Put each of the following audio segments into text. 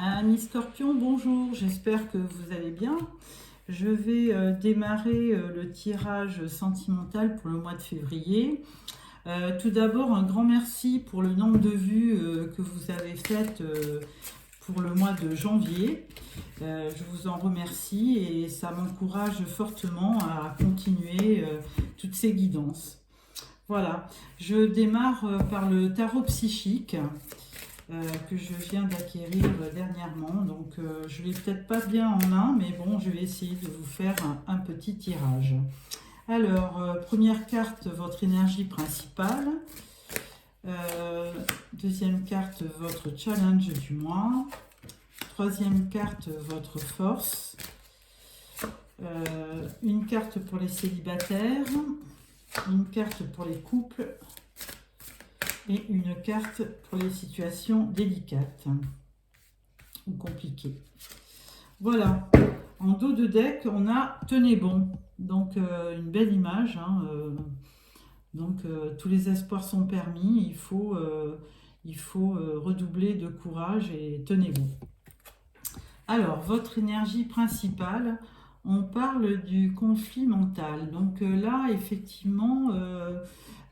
Amis Scorpion, bonjour, j'espère que vous allez bien. Je vais démarrer le tirage sentimental pour le mois de février. Tout d'abord, un grand merci pour le nombre de vues que vous avez faites pour le mois de janvier. Je vous en remercie et ça m'encourage fortement à continuer toutes ces guidances. Voilà, je démarre par le tarot psychique. Que je viens d'acquérir dernièrement. Donc je ne l'ai peut-être pas bien en main, mais bon, je vais essayer de vous faire un petit tirage. Alors, première carte, votre énergie principale. Deuxième carte, votre challenge du mois. Troisième carte, votre force. Une carte pour les célibataires. Une carte pour les couples. Et une carte pour les situations délicates ou compliquées. Voilà, en dos de deck, on a tenez bon, donc une belle image. Tous les espoirs sont permis, il faut redoubler de courage et tenez bon. Alors, votre énergie principale, on parle du conflit mental. Donc là, effectivement,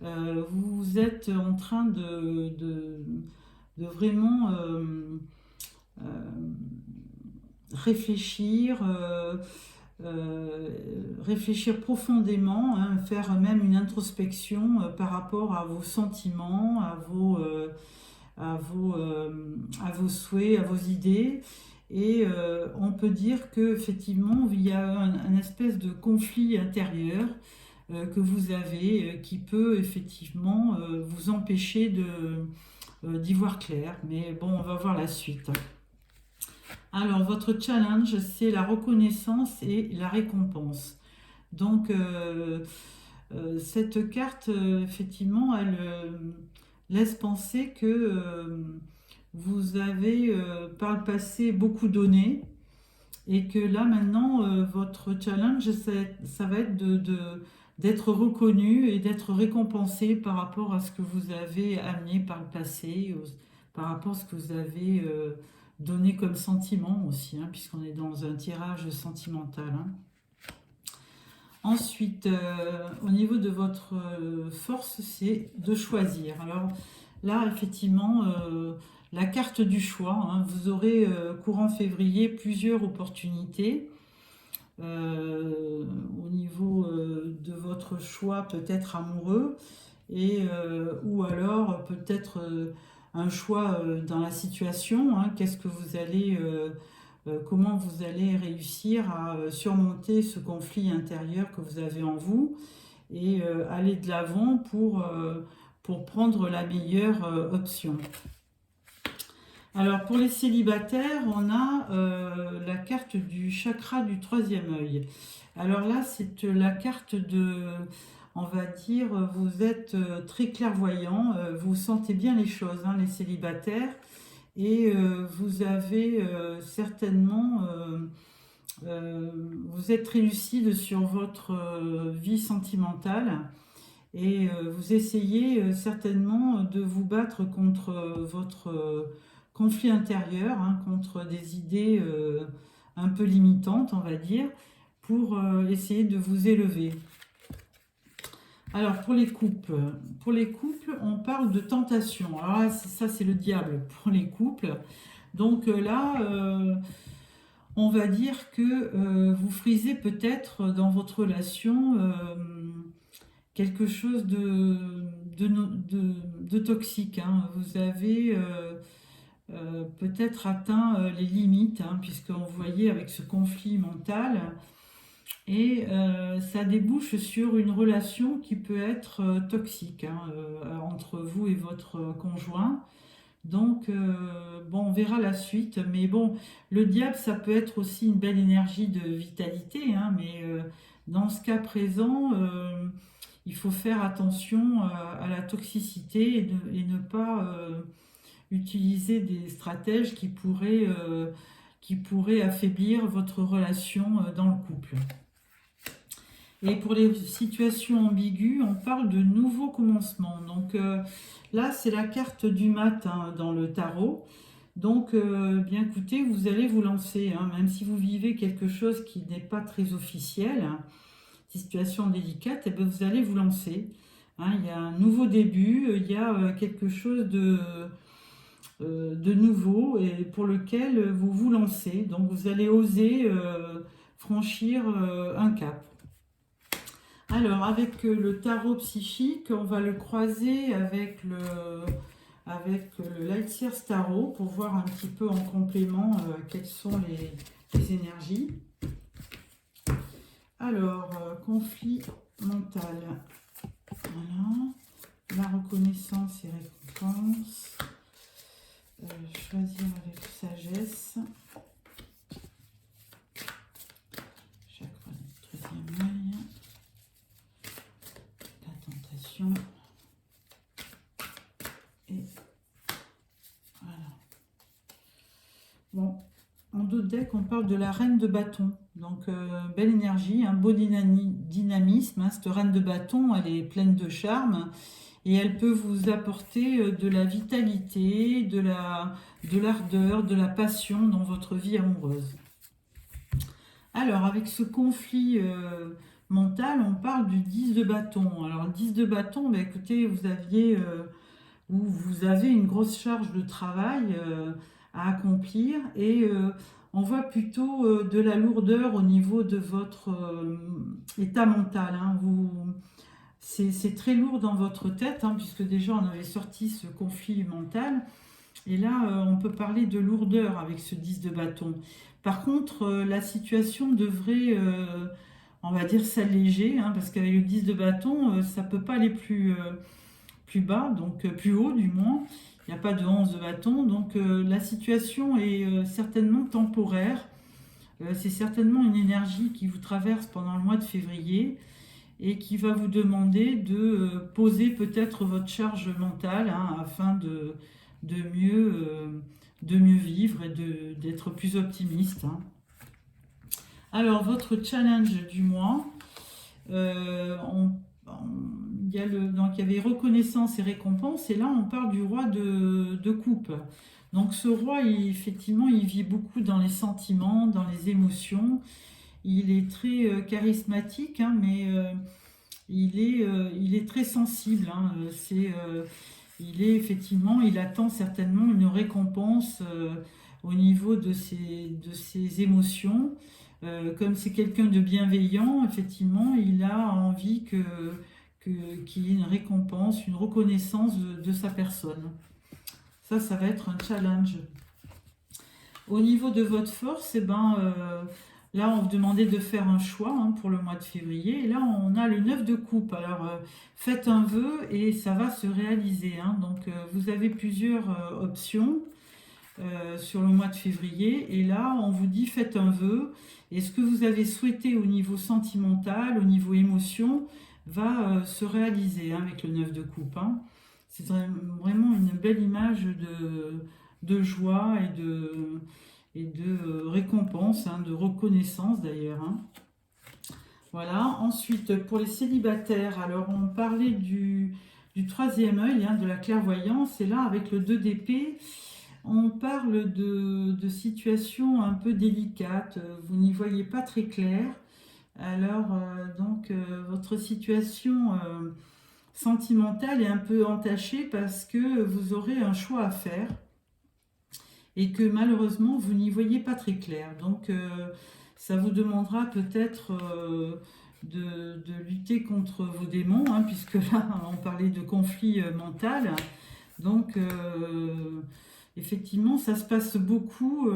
vous êtes en train de vraiment réfléchir, réfléchir profondément, faire même une introspection par rapport à vos sentiments, à vos souhaits, à vos idées. Et on peut dire qu'effectivement, il y a un espèce de conflit intérieur que vous avez qui peut effectivement vous empêcher d'y voir clair. Mais bon, on va voir la suite. Alors, votre challenge, c'est la reconnaissance et la récompense. Donc, cette carte, effectivement, elle laisse penser que vous avez par le passé beaucoup donné et que là, maintenant, votre challenge, ça va être d'être reconnu et d'être récompensé par rapport à ce que vous avez amené par le passé, par rapport à ce que vous avez donné comme sentiment aussi, puisqu'on est dans un tirage sentimental. Ensuite, au niveau de votre force, c'est de choisir. Alors là, effectivement, la carte du choix, vous aurez courant février plusieurs opportunités. Au niveau de votre choix peut-être amoureux et ou alors peut-être un choix dans la situation, qu'est-ce que vous allez comment vous allez réussir à surmonter ce conflit intérieur que vous avez en vous et aller de l'avant pour prendre la meilleure option. Alors pour les célibataires, on a la carte du chakra du troisième œil. Alors là, c'est la carte on va dire, vous êtes très clairvoyant, vous sentez bien les choses, les célibataires, et vous avez certainement, vous êtes très lucide sur votre vie sentimentale. Et vous essayez certainement de vous battre contre votre conflit intérieur, contre des idées un peu limitantes, on va dire, pour essayer de vous élever. Alors pour les couples, on parle de tentation. Alors là, ça c'est le diable pour les couples. Donc là, on va dire que vous frisez peut-être dans votre relation quelque chose de toxique. Vous avez peut-être atteint les limites, puisque vous voyez avec ce conflit mental, et ça débouche sur une relation qui peut être toxique entre vous et votre conjoint. Donc, bon, on verra la suite. Mais bon, le diable, ça peut être aussi une belle énergie de vitalité, mais dans ce cas présent, il faut faire attention à la toxicité et ne pas utiliser des stratèges qui pourraient affaiblir votre relation dans le couple. Et pour les situations ambiguës, on parle de nouveaux commencements. Donc là, c'est la carte du matin dans le tarot. Donc, bien écoutez, vous allez vous lancer, hein, même si vous vivez quelque chose qui n'est pas très officiel, hein, situation délicate, et bien vous allez vous lancer. Hein, il y a un nouveau début, il y a quelque chose de nouveau et pour lequel vous vous lancez. Donc vous allez oser franchir un cap. Alors avec le tarot psychique, on va le croiser avec le Light Years Tarot pour voir un petit peu en complément quelles sont les énergies. Alors, conflit mental. Voilà. La reconnaissance et récompense. Choisir avec sagesse. Chakra du 13e œil. La tentation. Et voilà. Bon, en d'autres decks, on parle de la reine de bâton. Donc, belle énergie, un beau dynamisme. Hein. Cette reine de bâton, elle est pleine de charme. Et elle peut vous apporter de la vitalité, de l'ardeur, de la passion dans votre vie amoureuse. Alors, avec ce conflit mental, on parle du 10 de bâton. Alors, le 10 de bâton, bah, écoutez, vous avez une grosse charge de travail à accomplir et on voit plutôt de la lourdeur au niveau de votre état mental. Hein. C'est très lourd dans votre tête, hein, puisque déjà on avait sorti ce conflit mental. Et là, on peut parler de lourdeur avec ce 10 de bâton. Par contre, la situation devrait, on va dire, s'alléger, hein, parce qu'avec le 10 de bâton, ça ne peut pas aller plus bas, donc plus haut du moins. Il n'y a pas de 11 de bâton, donc la situation est certainement temporaire. C'est certainement une énergie qui vous traverse pendant le mois de février et qui va vous demander de poser peut-être votre charge mentale, hein, afin de mieux vivre et d'être plus optimiste. Hein. Alors, votre challenge du mois, donc il y avait reconnaissance et récompense, et là on parle du roi de coupe. Donc ce roi, effectivement, il vit beaucoup dans les sentiments, dans les émotions. Il est très charismatique, hein, mais il est très sensible. Hein. Il attend certainement une récompense au niveau de ses émotions. Comme c'est quelqu'un de bienveillant, effectivement, il a envie qu'il y ait une récompense, une reconnaissance de sa personne. Ça va être un challenge. Au niveau de votre force, là, on vous demandait de faire un choix, hein, pour le mois de février. Et là, on a le 9 de coupe. Alors, faites un vœu et ça va se réaliser. Hein. Donc, vous avez plusieurs options sur le mois de février. Et là, on vous dit, faites un vœu. Et ce que vous avez souhaité au niveau sentimental, au niveau émotion, va se réaliser, hein, avec le 9 de coupe. Hein. C'est vraiment une belle image de joie et de récompense, hein, de reconnaissance d'ailleurs. Hein. Voilà, ensuite pour les célibataires, alors on parlait du troisième œil, hein, de la clairvoyance, et là avec le 2 d'épée, on parle de situations un peu délicates, vous n'y voyez pas très clair. Alors votre situation sentimentale est un peu entachée parce que vous aurez un choix à faire et que malheureusement vous n'y voyez pas très clair. Donc ça vous demandera peut-être de lutter contre vos démons, hein, puisque là on parlait de conflit mental. Donc effectivement ça se passe beaucoup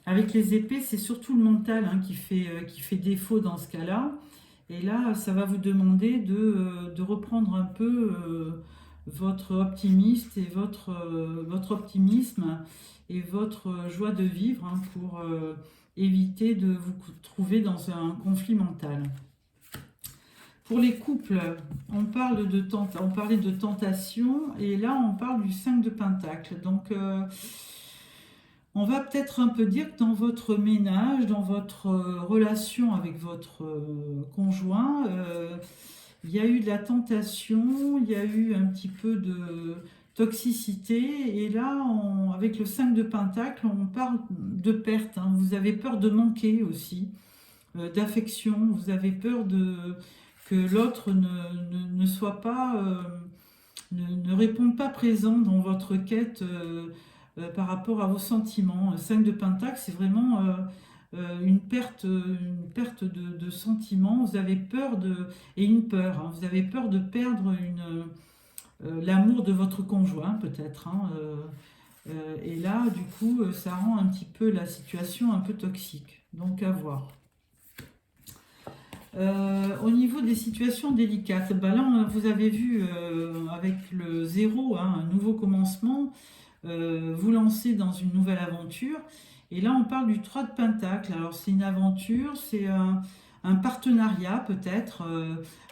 avec les épées, c'est surtout le mental, hein, qui fait défaut dans ce cas-là. Et là ça va vous demander de reprendre un peu votre optimisme et votre optimisme et votre joie de vivre, hein, pour éviter de vous trouver dans un conflit mental. Pour les couples, on parlait de tentation et là on parle du 5 de Pentacle. Donc on va peut-être un peu dire que dans votre ménage, dans votre relation avec votre conjoint, il y a eu de la tentation, il y a eu un petit peu toxicité. Et là, avec le 5 de Pentacle, on parle de perte, hein. Vous avez peur de manquer aussi, d'affection. Vous avez peur que l'autre ne soit pas, ne réponde pas présent dans votre quête par rapport à vos sentiments. 5 de Pentacle, c'est vraiment une perte de sentiments. Vous avez peur et une peur, hein. Vous avez peur de perdre l'amour de votre conjoint, peut-être, hein. Et là, du coup, ça rend un petit peu la situation un peu toxique. Donc, à voir. Au niveau des situations délicates, ben là, vous avez vu avec le 0, hein, un nouveau commencement, vous lancez dans une nouvelle aventure. Et là, on parle du 3 de Pentacle. Alors, c'est une aventure, c'est un partenariat peut-être.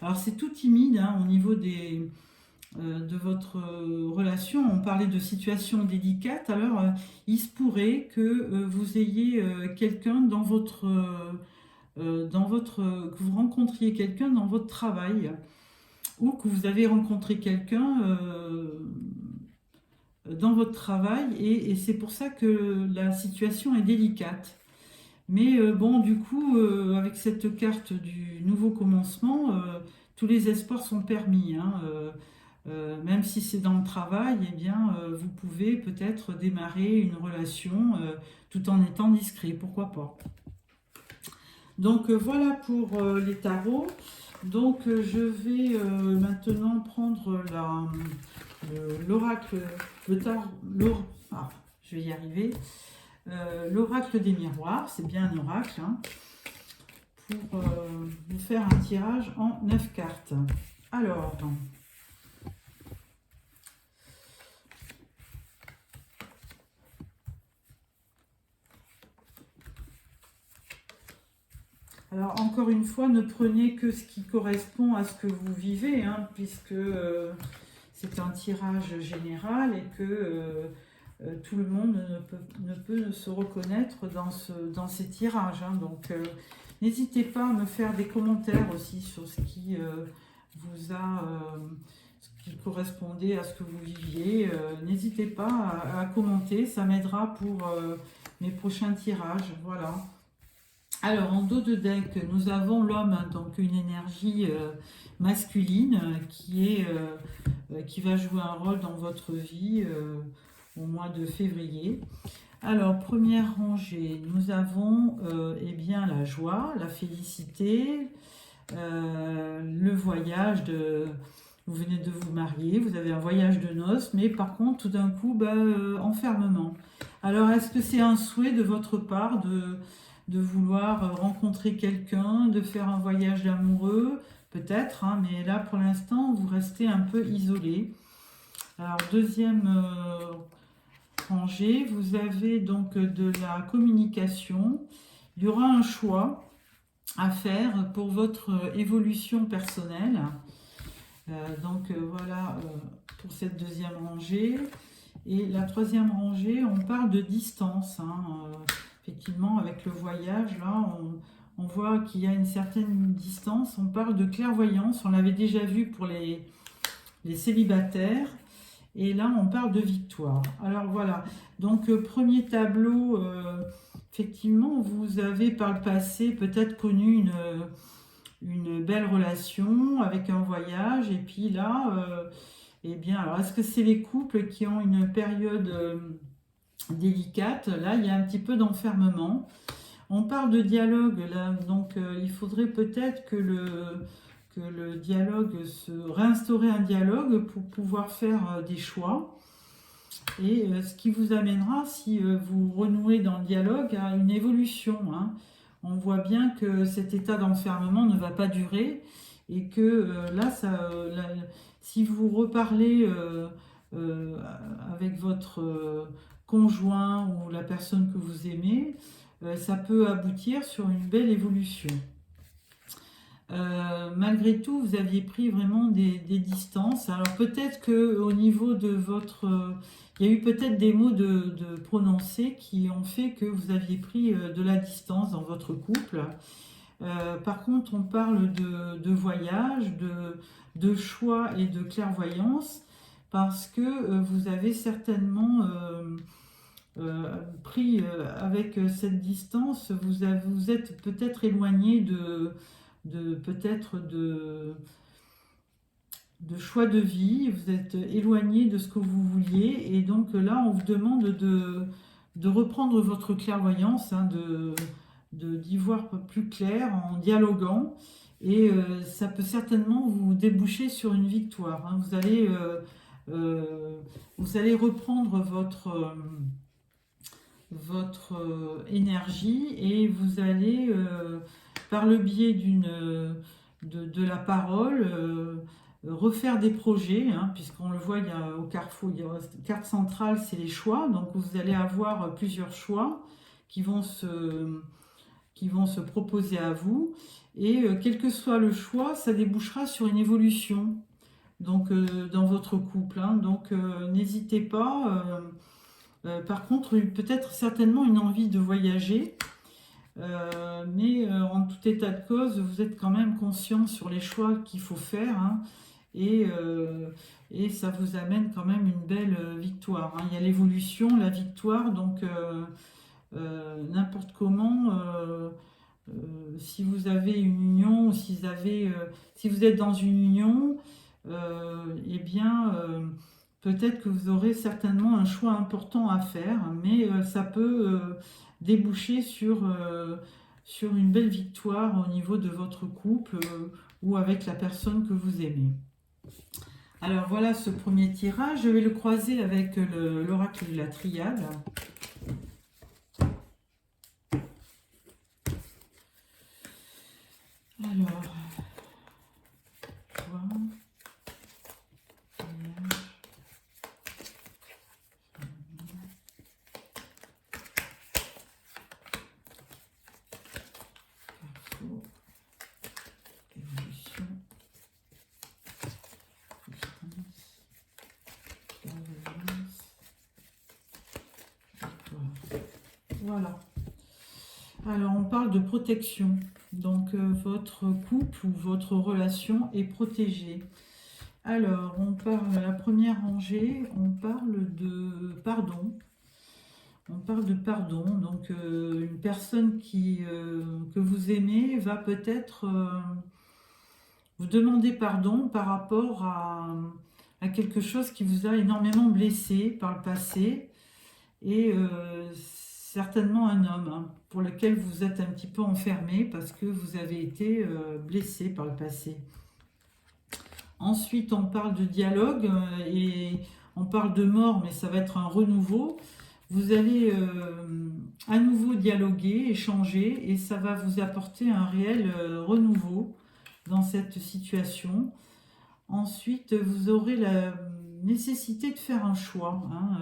Alors, c'est tout timide, hein, au niveau de votre relation. On parlait de situations délicates. Alors, il se pourrait que vous ayez quelqu'un que vous rencontriez quelqu'un dans votre travail, ou que vous avez rencontré quelqu'un dans votre travail, et c'est pour ça que la situation est délicate. Mais bon, du coup, avec cette carte du nouveau commencement, tous les espoirs sont permis, hein. Même si c'est dans le travail, eh bien, vous pouvez peut-être démarrer une relation tout en étant discret, pourquoi pas. Donc voilà pour les tarots. Donc je vais maintenant prendre l'oracle, je vais y arriver. L'oracle des miroirs, c'est bien un oracle, hein, pour vous faire un tirage en 9 cartes. Alors, encore une fois, ne prenez que ce qui correspond à ce que vous vivez, hein, puisque c'est un tirage général et que tout le monde ne peut se reconnaître dans ces tirages, hein. Donc, n'hésitez pas à me faire des commentaires aussi sur ce qui ce qui correspondait à ce que vous viviez. N'hésitez pas à commenter, ça m'aidera pour mes prochains tirages. Voilà. Alors, en dos de deck, nous avons l'homme, donc une énergie masculine qui va jouer un rôle dans votre vie au mois de février. Alors, première rangée, nous avons eh bien, la joie, la félicité, le voyage vous venez de vous marier, vous avez un voyage de noces, mais par contre, tout d'un coup, enfermement. Alors, est-ce que c'est un souhait de votre part de vouloir rencontrer quelqu'un, de faire un voyage d'amoureux, peut-être, hein, mais là pour l'instant vous restez un peu isolé. Alors deuxième rangée, vous avez donc de la communication. Il y aura un choix à faire pour votre évolution personnelle. Voilà pour cette deuxième rangée. Et la troisième rangée, on parle de distance, hein, effectivement, avec le voyage, là, on voit qu'il y a une certaine distance. On parle de clairvoyance, on l'avait déjà vu pour les célibataires. Et là, on parle de victoire. Alors voilà, donc premier tableau, effectivement, vous avez par le passé peut-être connu une belle relation avec un voyage. Et puis là, eh bien, alors est-ce que c'est les couples qui ont une période délicate? Là, il y a un petit peu d'enfermement. On parle de dialogue, là, donc il faudrait peut-être que le dialogue réinstaurer un dialogue pour pouvoir faire des choix. Et ce qui vous amènera, si vous renouez dans le dialogue, à une évolution, hein. On voit bien que cet état d'enfermement ne va pas durer et que si vous reparlez avec votre conjoint ou la personne que vous aimez, ça peut aboutir sur une belle évolution. Malgré tout, vous aviez pris vraiment des distances. Alors peut-être qu'au niveau de votre... il y a eu peut-être des mots de prononcer qui ont fait que vous aviez pris de la distance dans votre couple. Par contre, on parle de voyage, de choix et de clairvoyance. parce que vous avez certainement pris avec cette distance, vous êtes peut-être éloigné peut-être de choix de vie, vous êtes éloigné de ce que vous vouliez, et donc là on vous demande de reprendre votre clairvoyance, hein, d'y voir plus clair en dialoguant, et ça peut certainement vous déboucher sur une victoire, hein. Vous allez reprendre votre énergie, et vous allez, par le biais de la parole, refaire des projets, hein, puisqu'on le voit, il y a, au carrefour, il y a la carte centrale, c'est les choix, donc vous allez avoir plusieurs choix qui vont se proposer à vous, et quel que soit le choix, ça débouchera sur une évolution, donc dans votre couple, hein. Donc n'hésitez pas. Par contre, peut-être certainement une envie de voyager, mais en tout état de cause, vous êtes quand même conscient sur les choix qu'il faut faire, hein, et ça vous amène quand même une belle victoire, hein. Il y a l'évolution, la victoire, donc n'importe comment, si vous avez une union, ou si vous êtes dans une union, eh bien, peut-être que vous aurez certainement un choix important à faire, mais ça peut déboucher sur une belle victoire au niveau de votre couple, ou avec la personne que vous aimez. Alors voilà ce premier tirage, je vais le croiser avec l'oracle de la triade. Alors, toi, évolution, voilà. Alors, on parle de protection. Donc, votre couple ou votre relation est protégée. Alors, on parle, la première rangée, on parle de pardon. On parle de pardon. Donc, une personne que vous aimez va peut-être vous demander pardon par rapport à quelque chose qui vous a énormément blessé par le passé. Et certainement un homme, hein, pour lequel vous êtes un petit peu enfermé parce que vous avez été blessé par le passé. Ensuite, on parle de dialogue, et on parle de mort, mais ça va être un renouveau. Vous allez à nouveau dialoguer, échanger, et ça va vous apporter un réel renouveau dans cette situation. Ensuite, vous aurez la nécessité de faire un choix, hein.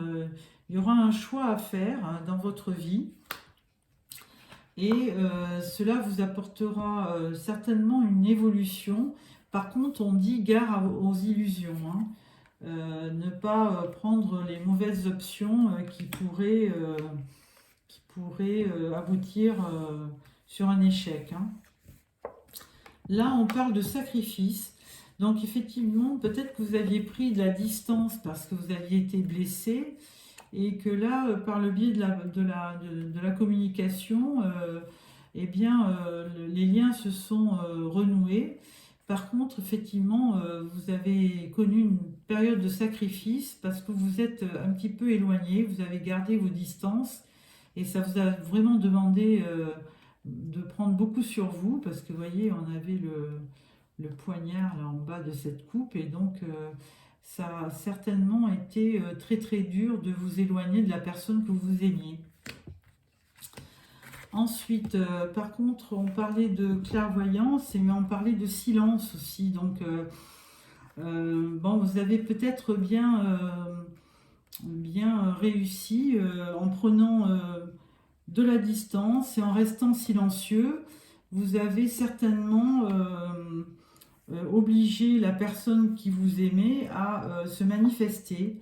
Il y aura un choix à faire, hein, dans votre vie, et cela vous apportera certainement une évolution. Par contre, on dit gare aux illusions, hein. Ne pas prendre les mauvaises options qui pourraient aboutir sur un échec, hein. Là, on parle de sacrifice. Donc, effectivement, peut-être que vous aviez pris de la distance parce que vous aviez été blessé, et que là, par le biais de la communication, eh bien, les liens se sont renoués. Par contre, effectivement, vous avez connu une période de sacrifice parce que vous êtes un petit peu éloigné, vous avez gardé vos distances, et ça vous a vraiment demandé de prendre beaucoup sur vous, parce que vous voyez, on avait le poignard là en bas de cette coupe, et donc ça a certainement été très très dur de vous éloigner de la personne que vous aimiez. Ensuite, par contre, on parlait de clairvoyance, mais on parlait de silence aussi. Donc, bon, vous avez peut-être bien réussi en prenant de la distance et en restant silencieux. Vous avez certainement obligé la personne qui vous aimait à se manifester.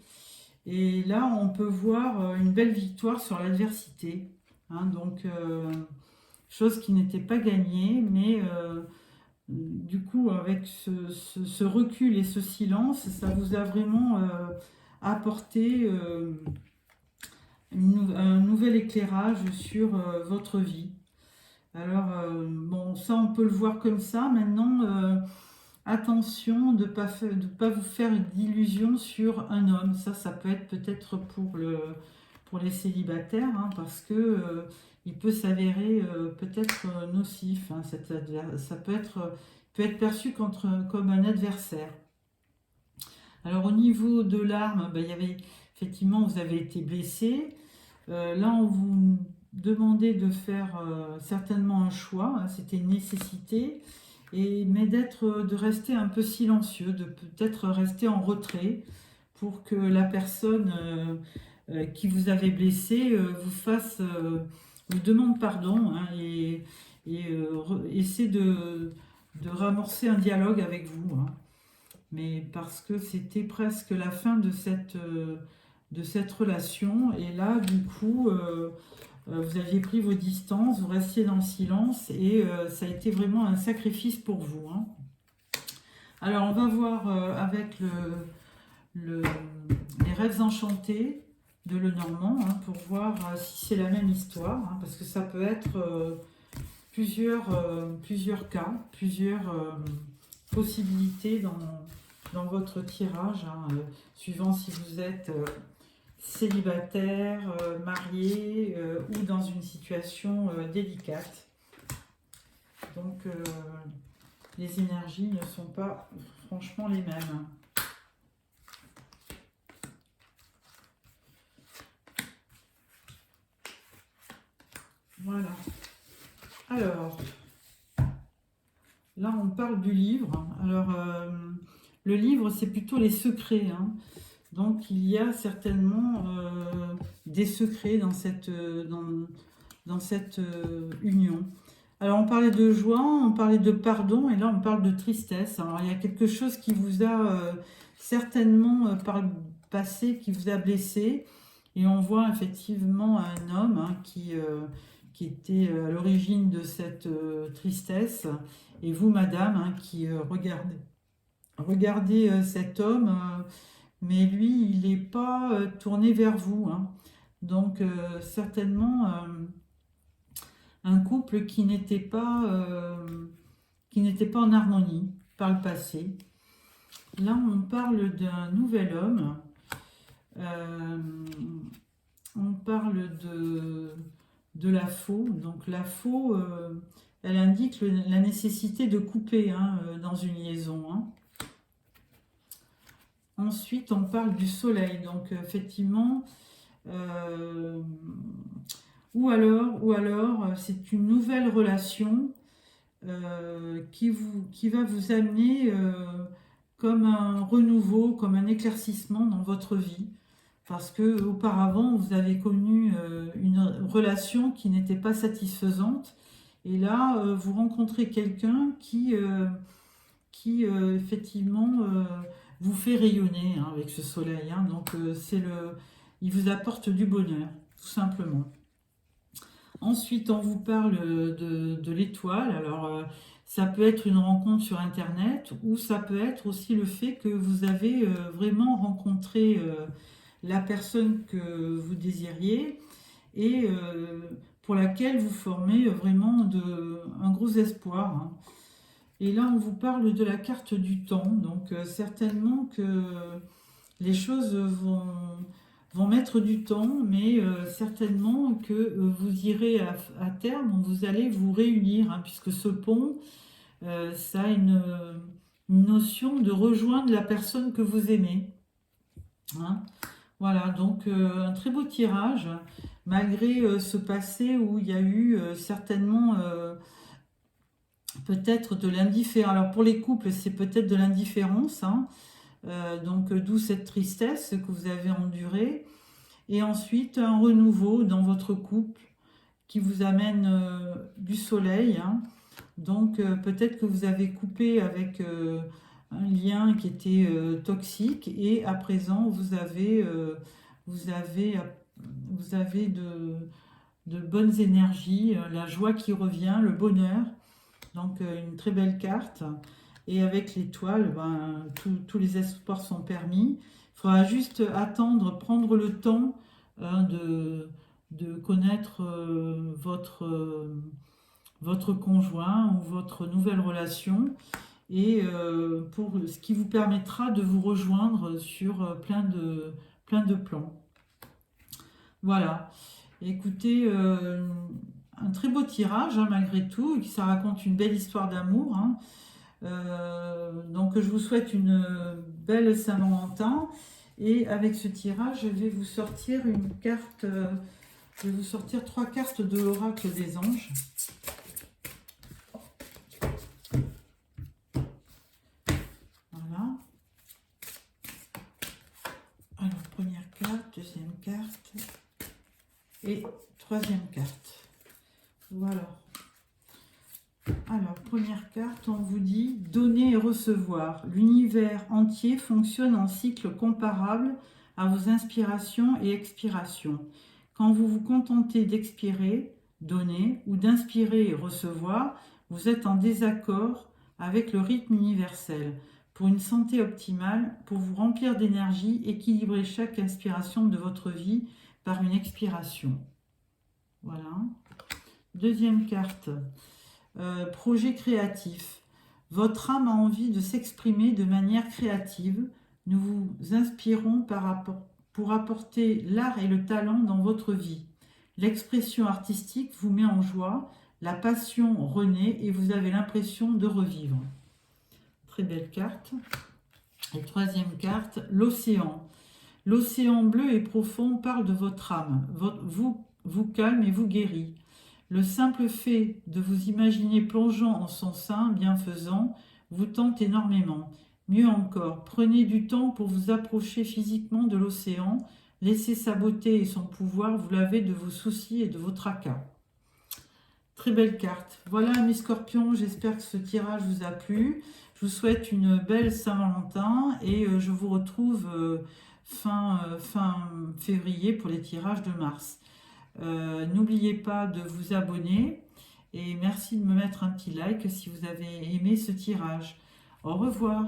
Et là, on peut voir une belle victoire sur l'adversité, hein. Donc, chose qui n'était pas gagnée, mais du coup, avec ce recul et ce silence, ça vous a vraiment apporté un nouvel éclairage sur votre vie. Alors, bon, ça, on peut le voir comme ça. Maintenant, attention de ne pas vous faire d'illusions sur un homme. Ça peut être peut-être pour les célibataires, hein, parce que il peut s'avérer peut-être nocif. Hein, ça peut être perçu comme un adversaire. Alors, au niveau de l'arme, ben, il y avait effectivement, vous avez été blessé. Là, on vous demandait de faire certainement un choix, hein, c'était une nécessité, mais de rester un peu silencieux, de peut-être rester en retrait pour que la personne qui vous avait blessé vous demande pardon, hein, essaie de ramorcer un dialogue avec vous. Hein. Mais parce que c'était presque la fin de cette relation. Et là, du coup, vous aviez pris vos distances, vous restiez dans le silence et ça a été vraiment un sacrifice pour vous. Hein. Alors, on va voir avec le- les rêves enchantés de Lenormand hein, pour voir si c'est la même histoire, hein, parce que ça peut être plusieurs cas, plusieurs possibilités dans votre tirage, hein, suivant si vous êtes célibataire, marié ou dans une situation délicate. Donc les énergies ne sont pas franchement les mêmes. Voilà. Alors, là on parle du livre. Alors, le livre c'est plutôt les secrets. Hein. Donc il y a certainement des secrets dans cette union. Alors on parlait de joie, on parlait de pardon et là on parle de tristesse. Alors il y a quelque chose qui vous a certainement par le passé, qui vous a blessé. Et on voit effectivement un homme hein, qui était à l'origine de cette tristesse. Et vous, madame, hein, qui regardez cet homme. Mais lui, il n'est pas tourné vers vous. Hein. Donc, certainement, un couple qui n'était pas en harmonie par le passé. Là, on parle d'un nouvel homme. Euh, on parle de la faux. Donc, la faux, elle indique la nécessité de couper hein, dans une liaison. Hein. Ensuite, on parle du soleil. Donc, effectivement, euh, ou alors c'est une nouvelle relation qui va vous amener comme un renouveau, comme un éclaircissement dans votre vie. Parce que auparavant, vous avez connu une relation qui n'était pas satisfaisante. Et là, vous rencontrez quelqu'un qui effectivement vous fait rayonner hein, avec ce soleil. Hein. Donc il vous apporte du bonheur, tout simplement. Ensuite, on vous parle de l'étoile. Alors, ça peut être une rencontre sur Internet ou ça peut être aussi le fait que vous avez vraiment rencontré la personne que vous désiriez et pour laquelle vous formez vraiment un gros espoir. Hein. Et là, on vous parle de la carte du temps. Donc, certainement que les choses vont mettre du temps, mais certainement que vous irez à terme, vous allez vous réunir, hein, puisque ce pont, ça a une notion de rejoindre la personne que vous aimez. Hein. Voilà, donc un très beau tirage, malgré ce passé où il y a eu certainement peut-être de l'indifférence. Alors pour les couples, c'est peut-être de l'indifférence, hein. Donc d'où cette tristesse que vous avez endurée. Et ensuite, un renouveau dans votre couple qui vous amène du soleil. Hein. Donc peut-être que vous avez coupé avec un lien qui était toxique et à présent vous avez, vous avez de bonnes énergies, la joie qui revient, le bonheur. Donc une très belle carte. Et avec l'étoile, ben, tous les espoirs sont permis. Il faudra juste attendre, prendre le temps de connaître votre conjoint ou votre nouvelle relation. Et pour ce qui vous permettra de vous rejoindre sur plein de plans. Voilà. Écoutez, un très beau tirage hein, malgré tout, et ça raconte une belle histoire d'amour. Hein. Donc je vous souhaite une belle Saint-Valentin. Et avec ce tirage, je vais vous sortir une carte. Je vais vous sortir 3 cartes de l'oracle des anges. Voilà. Alors, première carte, deuxième carte et troisième carte. Voilà. Alors, première carte, on vous dit « Donner et recevoir ». L'univers entier fonctionne en cycle comparable à vos inspirations et expirations. Quand vous vous contentez d'expirer, donner, ou d'inspirer et recevoir, vous êtes en désaccord avec le rythme universel. Pour une santé optimale, pour vous remplir d'énergie, équilibrez chaque inspiration de votre vie par une expiration. Voilà. Deuxième carte. Projet créatif. Votre âme a envie de s'exprimer de manière créative. Nous vous inspirons pour apporter l'art et le talent dans votre vie. L'expression artistique vous met en joie, la passion renaît et vous avez l'impression de revivre. Très belle carte. Et troisième carte, l'océan. L'océan bleu et profond parle de votre âme, vous calme et vous guérit. Le simple fait de vous imaginer plongeant en son sein bienfaisant vous tente énormément. Mieux encore, prenez du temps pour vous approcher physiquement de l'océan, laissez sa beauté et son pouvoir vous laver de vos soucis et de vos tracas. Très belle carte. Voilà mes scorpions, j'espère que ce tirage vous a plu. Je vous souhaite une belle Saint-Valentin et je vous retrouve fin février pour les tirages de mars. N'oubliez pas de vous abonner et merci de me mettre un petit like si vous avez aimé ce tirage. Au revoir.